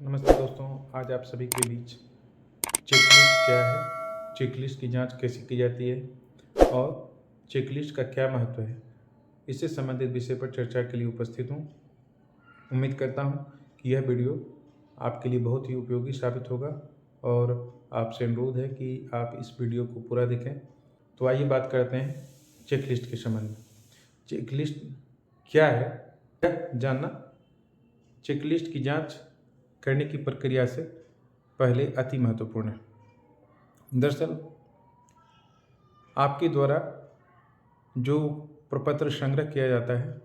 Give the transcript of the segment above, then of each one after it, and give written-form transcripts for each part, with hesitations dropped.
नमस्ते दोस्तों, आज आप सभी के बीच चेकलिस्ट क्या है, चेकलिस्ट की जांच कैसे की जाती है और चेकलिस्ट का क्या महत्व है, इससे संबंधित विषय पर चर्चा के लिए उपस्थित हूँ। उम्मीद करता हूँ कि यह वीडियो आपके लिए बहुत ही उपयोगी साबित होगा और आपसे अनुरोध है कि आप इस वीडियो को पूरा देखें। तो आइए बात करते हैं चेकलिस्ट के संबंध में। चेकलिस्ट क्या है, यह जानना चेकलिस्ट की जांच करने की प्रक्रिया से पहले अति महत्वपूर्ण है। दरअसल आपके द्वारा जो प्रपत्र संग्रह किया जाता है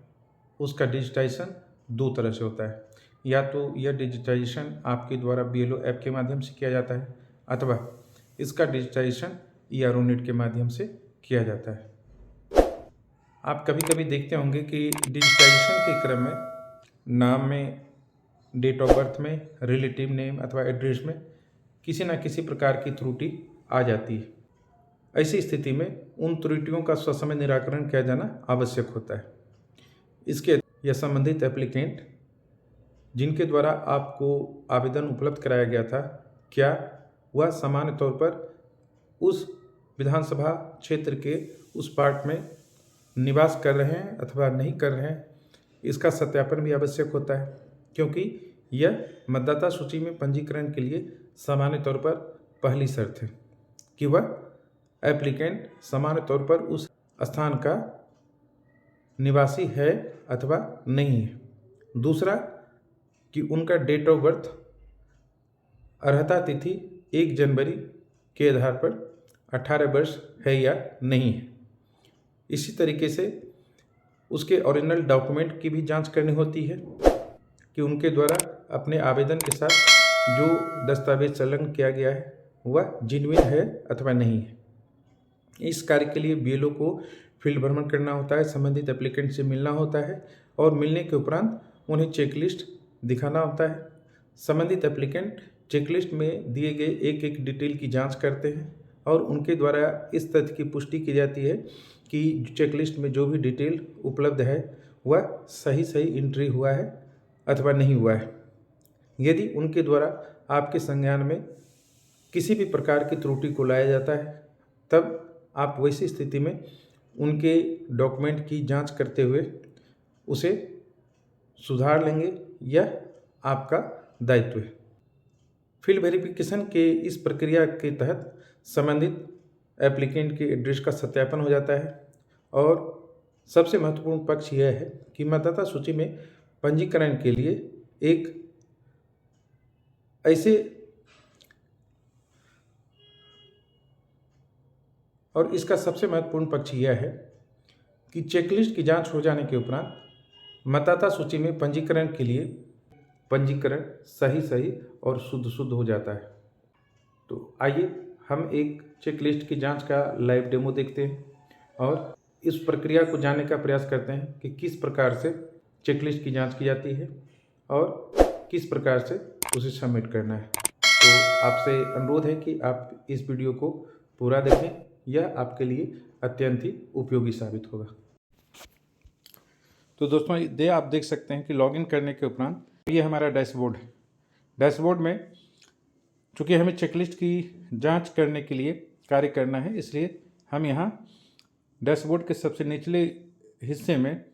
उसका डिजिटाइजेशन दो तरह से होता है। या तो यह डिजिटाइजेशन आपके द्वारा BLO ऐप के माध्यम से किया जाता है अथवा इसका डिजिटाइजेशन ERONET के माध्यम से किया जाता है। आप कभी कभी देखते होंगे कि डिजिटाइजेशन के क्रम में नाम में, डेट ऑफ बर्थ में, रिलेटिव नेम अथवा एड्रेस में किसी न किसी प्रकार की त्रुटि आ जाती है। ऐसी स्थिति में उन त्रुटियों का ससमय निराकरण किया जाना आवश्यक होता है। इसके या संबंधित एप्लीकेंट जिनके द्वारा आपको आवेदन उपलब्ध कराया गया था, क्या वह सामान्य तौर पर उस विधानसभा क्षेत्र के उस पार्ट में निवास कर रहे हैं अथवा नहीं कर रहे हैं, इसका सत्यापन भी आवश्यक होता है, क्योंकि यह मतदाता सूची में पंजीकरण के लिए सामान्य तौर पर पहली शर्त है कि वह एप्लीकेंट सामान्य तौर पर उस स्थान का निवासी है अथवा नहीं है। दूसरा कि उनका डेट ऑफ बर्थ, अर्हता तिथि 1 जनवरी के आधार पर 18 वर्ष है या नहीं है। इसी तरीके से उसके ओरिजिनल डॉक्यूमेंट की भी जांच करनी होती है कि उनके द्वारा अपने आवेदन के साथ जो दस्तावेज संलग्न किया गया है वह जेन्युइन है अथवा नहीं है। इस कार्य के लिए BLO को फील्ड भ्रमण करना होता है, संबंधित एप्लीकेंट से मिलना होता है और मिलने के उपरांत उन्हें चेकलिस्ट दिखाना होता है। संबंधित एप्लीकेंट चेकलिस्ट में दिए गए एक एक डिटेल की जांच करते हैं और उनके द्वारा इस तथ्य की पुष्टि की जाती है कि चेकलिस्ट में जो भी डिटेल उपलब्ध है वह सही एंट्री हुआ है अथवा नहीं हुआ है। यदि उनके द्वारा आपके संज्ञान में किसी भी प्रकार की त्रुटि को लाया जाता है, तब आप वैसी स्थिति में उनके डॉक्यूमेंट की जांच करते हुए उसे सुधार लेंगे, यह आपका दायित्व है। फील्ड वेरिफिकेशन के इस प्रक्रिया के तहत संबंधित एप्लीकेंट के एड्रेस का सत्यापन हो जाता है और सबसे महत्वपूर्ण पक्ष यह है कि मतदाता सूची में पंजीकरण के लिए एक ऐसे और इसका सबसे महत्वपूर्ण पक्ष यह है कि चेकलिस्ट की जांच हो जाने के उपरांत मतदाता सूची में पंजीकरण के लिए पंजीकरण सही और शुद्ध हो जाता है। तो आइए हम एक चेकलिस्ट की जांच का लाइव डेमो देखते हैं और इस प्रक्रिया को जानने का प्रयास करते हैं कि किस प्रकार से चेकलिस्ट की जांच की जाती है और किस प्रकार से उसे सबमिट करना है। तो आपसे अनुरोध है कि आप इस वीडियो को पूरा देखें, यह आपके लिए अत्यंत ही उपयोगी साबित होगा। तो दोस्तों आप देख सकते हैं कि लॉगिन करने के उपरांत ये हमारा डैशबोर्ड है। डैशबोर्ड में चूँकि हमें चेकलिस्ट की जांच करने के लिए कार्य करना है, इसलिए हम यहाँ डैशबोर्ड के सबसे निचले हिस्से में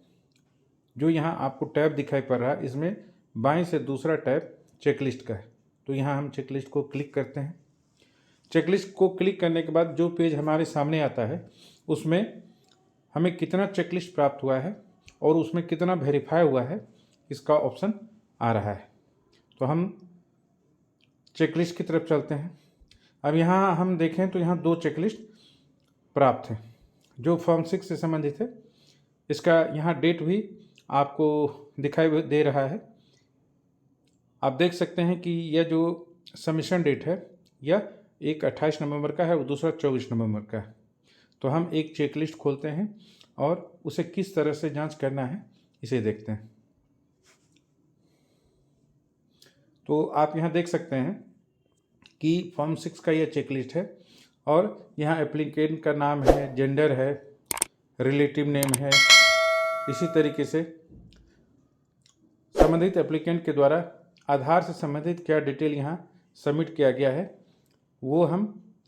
जो यहाँ आपको टैब दिखाई पड़ रहा है, इसमें बाएं से दूसरा टैब चेकलिस्ट का है। तो यहाँ हम चेकलिस्ट को क्लिक करते हैं। चेकलिस्ट को क्लिक करने के बाद जो पेज हमारे सामने आता है उसमें हमें कितना चेकलिस्ट प्राप्त हुआ है और उसमें कितना वेरीफाई हुआ है, इसका ऑप्शन आ रहा है। तो हम चेकलिस्ट की तरफ चलते हैं। अब यहाँ हम देखें तो यहाँ 2 चेकलिस्ट प्राप्त हैं जो फॉर्म 6 से संबंधित है। इसका यहाँ डेट भी आपको दिखाई दे रहा है। आप देख सकते हैं कि यह जो सबमिशन डेट है यह एक 28 नवंबर का है और दूसरा 24 नवंबर का है। तो हम एक चेकलिस्ट खोलते हैं और उसे किस तरह से जांच करना है इसे देखते हैं। तो आप यहाँ देख सकते हैं कि फॉर्म 6 का यह चेकलिस्ट है और यहाँ एप्लीकेंट का नाम है, जेंडर है, रिलेटिव नेम है। इसी तरीके से संबंधित एप्लीकेंट के द्वारा आधार से संबंधित क्या डिटेल यहाँ सबमिट किया गया है वो हम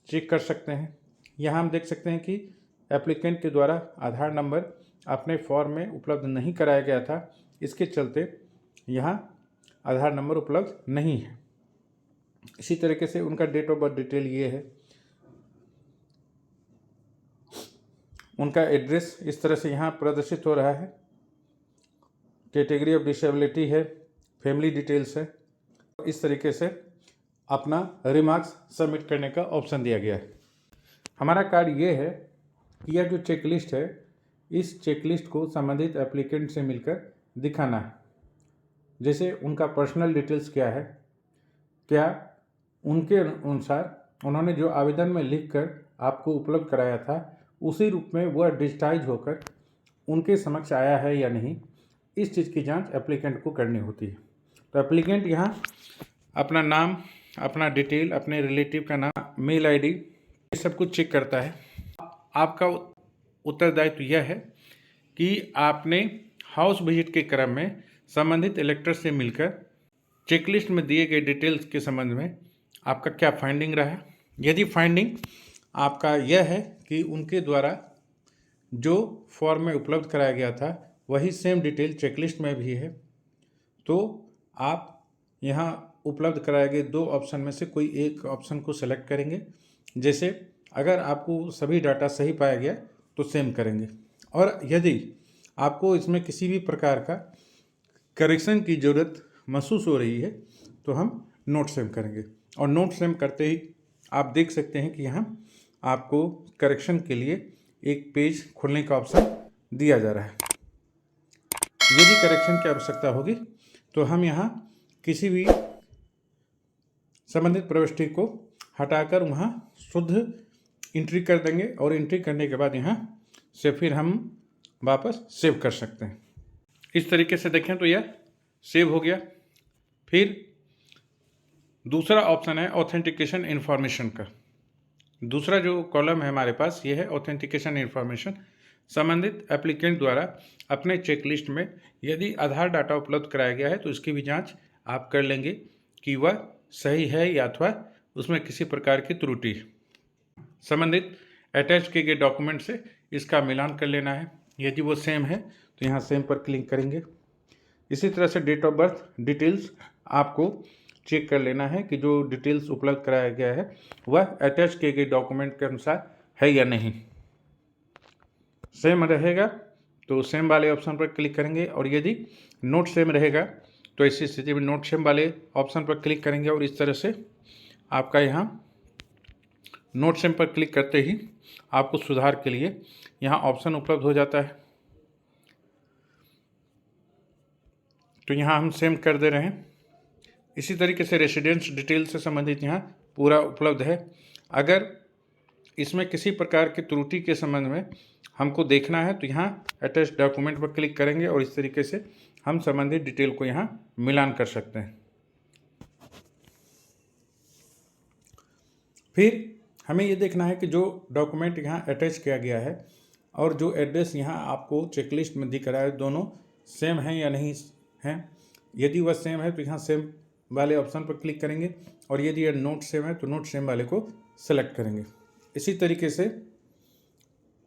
चेक कर सकते हैं। यहाँ हम देख सकते हैं कि एप्लीकेंट के द्वारा आधार नंबर अपने फॉर्म में उपलब्ध नहीं कराया गया था, इसके चलते यहाँ आधार नंबर उपलब्ध नहीं है। इसी तरीके से उनका डेट ऑफ बर्थ डिटेल ये है, उनका एड्रेस इस तरह से यहाँ प्रदर्शित हो रहा है, कैटेगरी ऑफ डिसेबिलिटी है, फैमिली डिटेल्स है। इस तरीके से अपना रिमार्क्स सबमिट करने का ऑप्शन दिया गया है। हमारा कार्य ये है कि यह जो चेकलिस्ट है इस चेकलिस्ट को संबंधित एप्लीकेंट से मिलकर दिखाना है। जैसे उनका पर्सनल डिटेल्स क्या है, क्या उनके अनुसार उन्होंने जो आवेदन में लिखकर आपको उपलब्ध कराया था उसी रूप में वह डिजिटाइज होकर उनके समक्ष आया है या नहीं, इस चीज़ की जांच एप्लीकेंट को करनी होती है। तो एप्लीकेंट यहाँ अपना नाम, अपना डिटेल, अपने रिलेटिव का नाम, मेल आईडी, ये सब कुछ चेक करता है। आपका उत्तरदायित्व यह है कि आपने हाउस विजिट के क्रम में संबंधित इलेक्टर से मिलकर चेकलिस्ट में दिए गए डिटेल्स के संबंध में आपका क्या फाइंडिंग रहा। यदि फाइंडिंग आपका यह है कि उनके द्वारा जो फॉर्म में उपलब्ध कराया गया था वही सेम डिटेल चेकलिस्ट में भी है, तो आप यहाँ उपलब्ध कराए गए दो ऑप्शन में से कोई एक ऑप्शन को सेलेक्ट करेंगे। जैसे अगर आपको सभी डाटा सही पाया गया तो सेम करेंगे, और यदि आपको इसमें किसी भी प्रकार का करेक्शन की ज़रूरत महसूस हो रही है तो हम नोट सेम करेंगे। और नोट सेम करते ही आप देख सकते हैं कि यहाँ आपको करेक्शन के लिए एक पेज खोलने का ऑप्शन दिया जा रहा है। यदि करेक्शन की आवश्यकता होगी तो हम यहाँ किसी भी संबंधित प्रविष्टि को हटाकर वहाँ शुद्ध एंट्री कर देंगे, और एंट्री करने के बाद यहाँ से फिर हम वापस सेव कर सकते हैं। इस तरीके से देखें तो यह सेव हो गया। फिर दूसरा ऑप्शन है ऑथेंटिकेशन इन्फॉर्मेशन का। दूसरा जो कॉलम है हमारे पास ये है ऑथेंटिकेशन इन्फॉर्मेशन। संबंधित एप्लीकेंट द्वारा अपने चेकलिस्ट में यदि आधार डाटा उपलब्ध कराया गया है तो इसकी भी जांच आप कर लेंगे कि वह सही है या अथवा उसमें किसी प्रकार की त्रुटि है। संबंधित अटैच किए गए डॉक्यूमेंट से इसका मिलान कर लेना है। यदि वो सेम है तो यहाँ सेम पर क्लिक करेंगे। इसी तरह से डेट ऑफ बर्थ डिटेल्स आपको चेक कर लेना है कि जो डिटेल्स उपलब्ध कराया गया है वह अटैच किए गए डॉक्यूमेंट के अनुसार है या नहीं। सेम रहेगा तो सेम वाले ऑप्शन पर क्लिक करेंगे, और यदि नोट सेम रहेगा तो ऐसी स्थिति में नोट सेम वाले ऑप्शन पर क्लिक करेंगे, और इस तरह से आपका यहाँ नोट सेम पर क्लिक करते ही आपको सुधार के लिए यहाँ ऑप्शन उपलब्ध हो जाता है। तो यहाँ हम सेम कर दे रहे हैं। इसी तरीके से रेसिडेंस डिटेल से संबंधित यहाँ पूरा उपलब्ध है। अगर इसमें किसी प्रकार की त्रुटि के संबंध में हमको देखना है तो यहाँ अटैच डॉक्यूमेंट पर क्लिक करेंगे, और इस तरीके से हम संबंधित डिटेल को यहाँ मिलान कर सकते हैं। फिर हमें ये देखना है कि जो डॉक्यूमेंट यहाँ अटैच किया गया है और जो एड्रेस यहाँ आपको चेकलिस्ट में दिख रहा है दोनों सेम हैं या नहीं हैं। यदि वह सेम है तो यहाँ सेम वाले ऑप्शन पर क्लिक करेंगे, और यदि यह नोट सेम है तो नोट सेम वाले को सेलेक्ट करेंगे। इसी तरीके से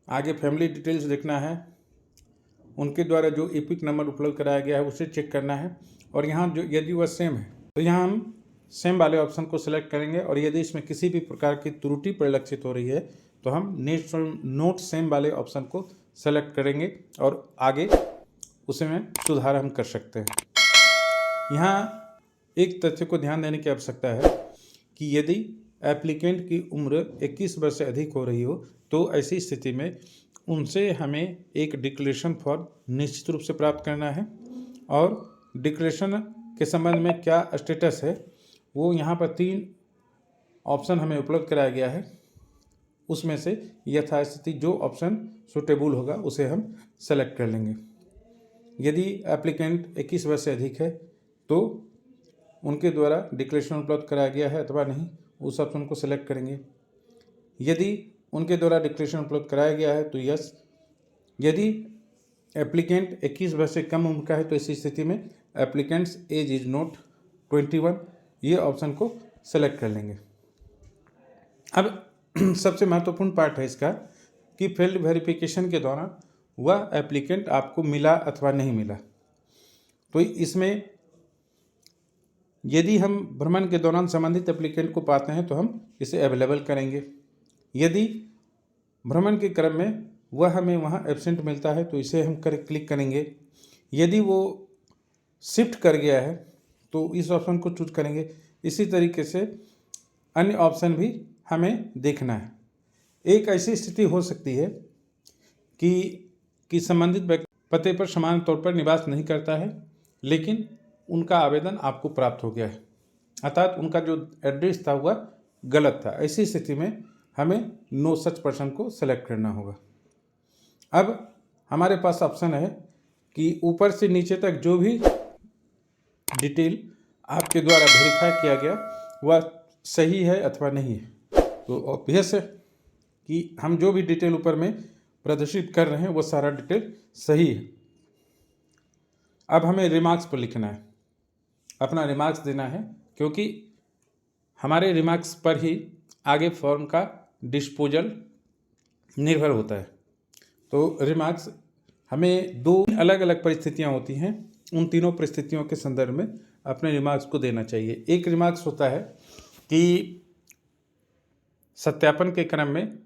आगे फैमिली डिटेल्स देखना है, उनके द्वारा जो एपिक नंबर उपलब्ध कराया गया है उसे चेक करना है, और यहाँ जो यदि वह सेम है तो यहाँ हम सेम वाले ऑप्शन को सेलेक्ट करेंगे, और यदि इसमें किसी भी प्रकार की त्रुटि परिलक्षित हो रही है तो हम नोट सेम वाले ऑप्शन को सेलेक्ट करेंगे और आगे उसमें सुधार हम कर सकते हैं। यहाँ एक तथ्य को ध्यान देने की आवश्यकता है कि यदि एप्लीकेंट की उम्र 21 वर्ष से अधिक हो रही हो तो ऐसी स्थिति में उनसे हमें एक डिक्लेरेशन फॉर्म निश्चित रूप से प्राप्त करना है, और डिक्लेरेशन के संबंध में क्या स्टेटस है वो यहाँ पर 3 ऑप्शन हमें उपलब्ध कराया गया है। उसमें से यथास्थिति जो ऑप्शन सुटेबल होगा उसे हम सेलेक्ट कर लेंगे। यदि एप्लीकेंट 21 वर्ष से अधिक है तो उनके द्वारा डिक्लेरेशन उपलब्ध कराया गया है अथवा नहीं, उस ऑप्शन को सेलेक्ट करेंगे। यदि उनके द्वारा डिक्लेरेशन उपलब्ध कराया गया है तो यस। यदि एप्लीकेंट 21 वर्ष से कम उम्र का है तो इसी स्थिति में एप्लीकेंट्स एज इज नॉट 21 ये ऑप्शन को सेलेक्ट कर लेंगे। अब सबसे महत्वपूर्ण पार्ट है इसका कि फील्ड वेरिफिकेशन के दौरान वह एप्लीकेंट आपको मिला अथवा नहीं मिला। तो इसमें यदि हम भ्रमण के दौरान संबंधित एप्लीकेंट को पाते हैं तो हम इसे अवेलेबल करेंगे। यदि भ्रमण के क्रम में वह हमें वहाँ एब्सेंट मिलता है तो इसे हम क्लिक करेंगे। यदि वो शिफ्ट कर गया है तो इस ऑप्शन को चूज करेंगे। इसी तरीके से अन्य ऑप्शन भी हमें देखना है। एक ऐसी स्थिति हो सकती है कि संबंधित व्यक्ति पते पर समान तौर पर निवास नहीं करता है, लेकिन उनका आवेदन आपको प्राप्त हो गया है, अर्थात उनका जो एड्रेस था वह गलत था। ऐसी स्थिति में हमें नो सच पर्सन को सेलेक्ट करना होगा। अब हमारे पास ऑप्शन है कि ऊपर से नीचे तक जो भी डिटेल आपके द्वारा वेरीफाई किया गया वह सही है अथवा नहीं है। तो ऑब्वियस है कि हम जो भी डिटेल ऊपर में प्रदर्शित कर रहे हैं वो सारा डिटेल सही है। अब हमें रिमार्क्स पर लिखना है, अपना रिमार्क्स देना है, क्योंकि हमारे रिमार्क्स पर ही आगे फॉर्म का डिस्पोजल निर्भर होता है। तो रिमार्क्स हमें 2 अलग अलग परिस्थितियां होती हैं, उन तीनों परिस्थितियों के संदर्भ में अपने रिमार्क्स को देना चाहिए। एक रिमार्क्स होता है कि सत्यापन के क्रम में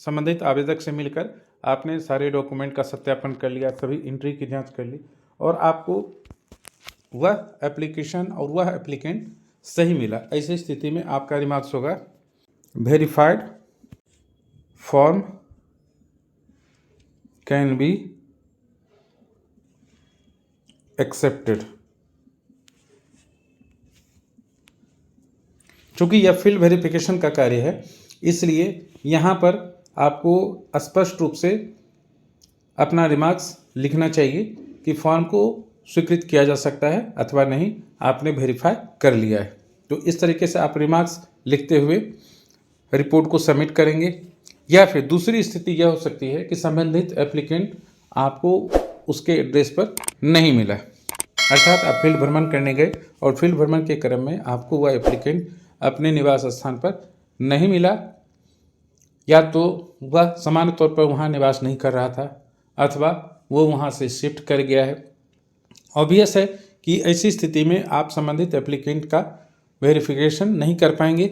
संबंधित आवेदक से मिलकर आपने सारे डॉक्यूमेंट का सत्यापन कर लिया, सभी एंट्री की जांच कर ली और आपको वह एप्लीकेशन और वह एप्लीकेंट सही मिला। ऐसी स्थिति में आपका रिमार्क्स होगा verified form can be accepted. चूंकि यह फील्ड वेरिफिकेशन का कार्य है, इसलिए यहाँ पर आपको स्पष्ट रूप से अपना रिमार्क्स लिखना चाहिए कि फॉर्म को स्वीकृत किया जा सकता है अथवा नहीं, आपने वेरीफाई कर लिया है। तो इस तरीके से आप रिमार्क्स लिखते हुए रिपोर्ट को सबमिट करेंगे। या फिर दूसरी स्थिति यह हो सकती है कि संबंधित एप्लीकेंट आपको उसके एड्रेस पर नहीं मिला, अर्थात आप फील्ड भ्रमण करने गए और फील्ड भ्रमण के क्रम में आपको वह एप्लीकेंट अपने निवास स्थान पर नहीं मिला, या तो वह सामान्य तौर पर वहाँ निवास नहीं कर रहा था अथवा वो वहाँ से शिफ्ट कर गया है। ऑब्वियस है कि ऐसी स्थिति में आप संबंधित एप्लीकेंट का वेरिफिकेशन नहीं कर पाएंगे,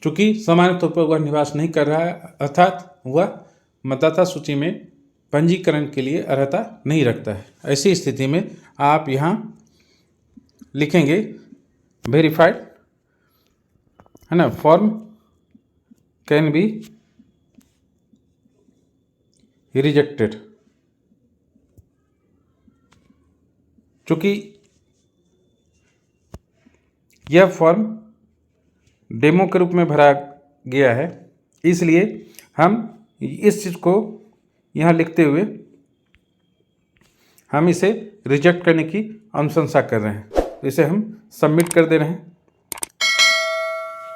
चूँकि सामान्य तौर पर वह निवास नहीं कर रहा है, अर्थात वह मतदाता सूची में पंजीकरण के लिए अर्हता नहीं रखता है। ऐसी स्थिति में आप यहाँ लिखेंगे वेरीफाइड, है ना, फॉर्म कैन बी रिजेक्टेड। चूँकि यह फॉर्म डेमो के रूप में भरा गया है, इसलिए हम इस चीज़ को यहाँ लिखते हुए हम इसे रिजेक्ट करने की अनुशंसा कर रहे हैं। तो इसे हम सबमिट कर दे रहे हैं।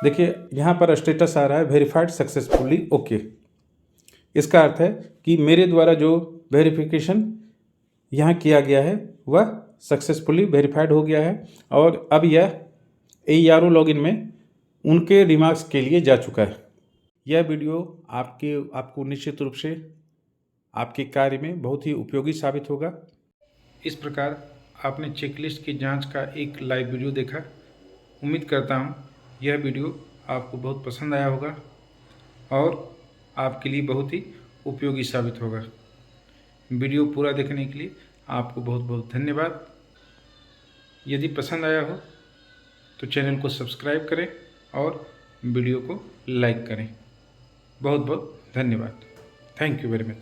देखिए यहाँ पर स्टेटस आ रहा है वेरीफाइड सक्सेसफुली ओके। इसका अर्थ है कि मेरे द्वारा जो वेरिफिकेशन यहाँ किया गया है वह सक्सेसफुली वेरीफाइड हो गया है और अब यह AERO लॉगिन में उनके रिमार्क्स के लिए जा चुका है। यह वीडियो आपको निश्चित रूप से आपके कार्य में बहुत ही उपयोगी साबित होगा। इस प्रकार आपने चेकलिस्ट की जांच का एक लाइव वीडियो देखा। उम्मीद करता हूं यह वीडियो आपको बहुत पसंद आया होगा और आपके लिए बहुत ही उपयोगी साबित होगा। वीडियो पूरा देखने के लिए आपको बहुत बहुत धन्यवाद। यदि पसंद आया हो तो चैनल को सब्सक्राइब करें और वीडियो को लाइक करें। बहुत बहुत धन्यवाद। Thank you very much.